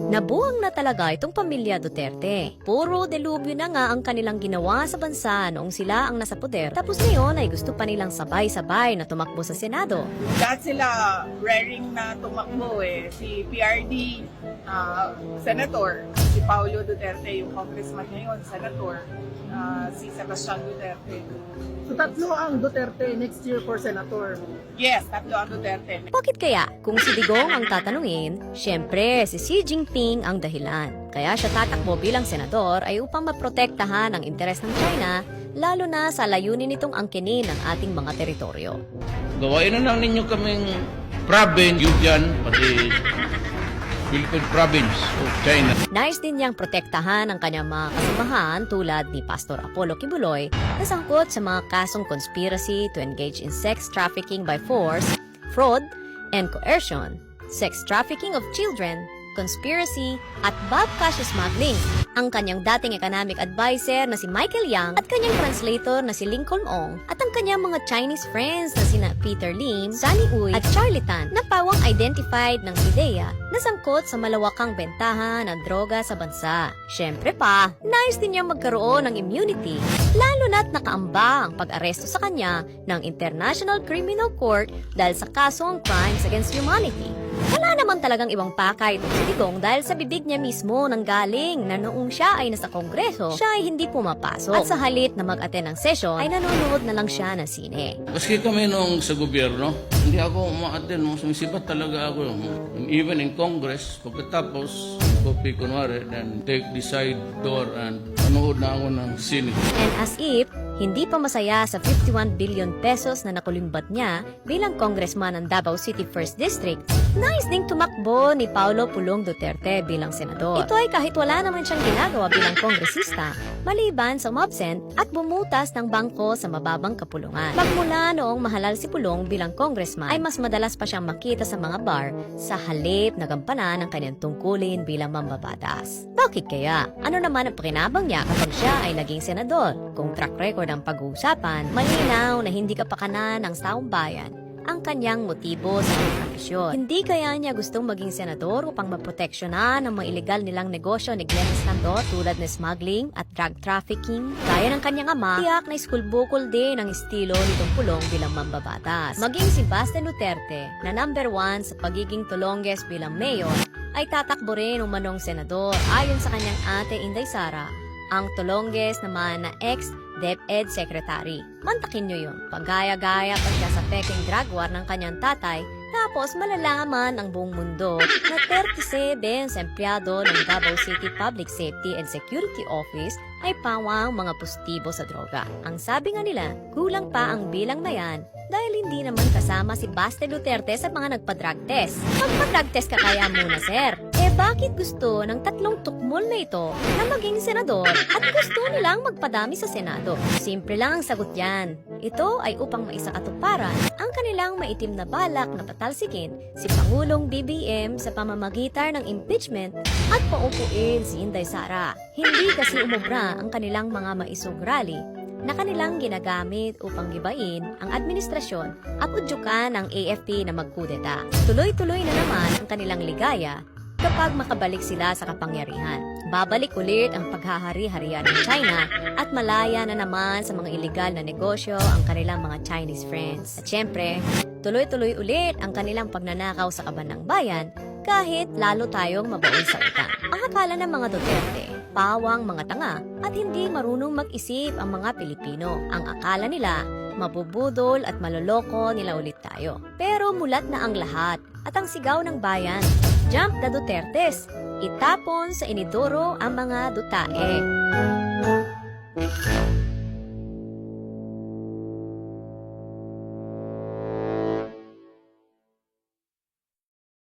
Nabuang na talaga itong pamilya Duterte. Puro delubyo na nga ang kanilang ginawa sa bansa noong sila ang nasa poder. Tapos ngayon ay gusto pa nilang sabay-sabay na tumakbo sa Senado. Lahat sila raring na tumakbo eh. Si PRD, Senator, si Paulo Duterte, yung congressman ngayon, Senator, si Sebastian Duterte. So tatlo ang Duterte next year for Senator. Yes, tatlo ang Duterte. Bakit kaya? Kung si Digong ang tatanungin, syempre si Xi Jinping ang dahilan. Kaya siya tatakbo bilang senador ay upang maprotektahan ang interes ng China, lalo na sa layunin nitong angkinin ng ating mga teritoryo. Gawain na lang ninyo kaming province, yun dyan, pati Philippine Province of China. Nais din niyang protektahan ang kanyang mga kasamahan tulad ni Pastor Apollo Kibuloy na sangkot sa mga kasong conspiracy to engage in sex trafficking by force, fraud, and coercion, sex trafficking of children, conspiracy, at bulk cash smuggling. Ang kanyang dating economic advisor na si Michael Yang at kanyang translator na si Lincoln Ong at ang kanyang mga Chinese friends na sina Peter Lim, Sunny Uy at Charlie Tan na pawang identified ng PIDEA na sangkot sa malawakang bentahan ng droga sa bansa. Syempre pa, nais din niyang magkaroon ng immunity, lalo na't nakaamba ang pag-aresto sa kanya ng International Criminal Court dahil sa kasong crimes against humanity. Wala naman talagang ibang pakay itong si Digong dahil sa bibig niya mismo nanggaling na noong siya ay nasa kongreso, siya ay hindi pumapasok. At sa halit na mag-attend ng session, ay nanonood na lang siya ng sine. Maski kami nung sa gobyerno, hindi ako ma-attend, sumisipat talaga ako. Even in Congress, pagkatapos, copy kunwari, then take the side door and manood na ako ng sine. And as if, hindi pa masaya sa 51 billion pesos na nakulimbat niya bilang congressman ng Davao City 1st District, nais ding tumakbo ni Paulo Pulong Duterte bilang senador. Ito ay kahit wala naman siyang ginagawa bilang kongresista, maliban sa umabsent at bumutas ng bangko sa mababang kapulungan. Magmula noong mahalal si Pulong bilang congressman, ay mas madalas pa siyang makita sa mga bar sa halip na gampanan ng kanyang tungkulin bilang mambabatas. Bakit kaya? Ano naman ang pakinabang niya kapag siya ay naging senador? Kung track record ang pag-uusapan, malinaw na hindi kapakanan ng taong bayan ang kanyang motibo sa profesyon. Hindi kaya niya gustong maging senador upang maproteksyonan ang mga illegal nilang negosyo ni Glenn Escandor tulad ng smuggling at drug trafficking? Gaya ng kanyang ama, tiyak na iskulbukol din ang estilo nitong Pulong bilang mambabatas. Maging si Baste Duterte na number 1 sa pagiging tulongges bilang mayor, ay tatakbo rin umanong senador ayon sa kanyang ate Inday Sara, ang tulongges naman na ex-DepEd Secretary. Mantakin nyo yun. Pagaya-gaya pa siya sa peking drug war ng kanyang tatay, tapos malalaman ang buong mundo na 37 sa empleyado ng Davao City Public Safety and Security Office ay pawang mga positibo sa droga. Ang sabi nga nila, kulang pa ang bilang na yan dahil hindi naman kasama si Baste Duterte sa mga nagpa-drug test. Magpa-drug test ka kaya muna, sir. Bakit gusto ng tatlong tukmol na ito na maging senador at gusto nilang magpadami sa Senado? Simple lang ang sagot yan. Ito ay upang maisakatuparan ang kanilang maitim na balak na patalsikin si Pangulong BBM sa pamamagitan ng impeachment at paupuin si Inday Sara. Hindi kasi umubra ang kanilang mga maisog rally na kanilang ginagamit upang gibain ang administrasyon at udyukan ng AFP na magkudeta. Tuloy-tuloy na naman ang kanilang ligaya kapag makabalik sila sa kapangyarihan. Babalik ulit ang paghahari-harian ng China at malaya na naman sa mga illegal na negosyo ang kanilang mga Chinese friends. At syempre, tuloy-tuloy ulit ang kanilang pagnanakaw sa kaban ng bayan kahit lalo tayong mabaon sa utang. Ang akala ng mga Duterte, pawang mga tanga at hindi marunong mag-isip ang mga Pilipino. Ang akala nila, mabubudol at maloloko nila ulit tayo. Pero mulat na ang lahat at ang sigaw ng bayan, Jump the Dutertes! Itapon sa inidoro ang mga dutae.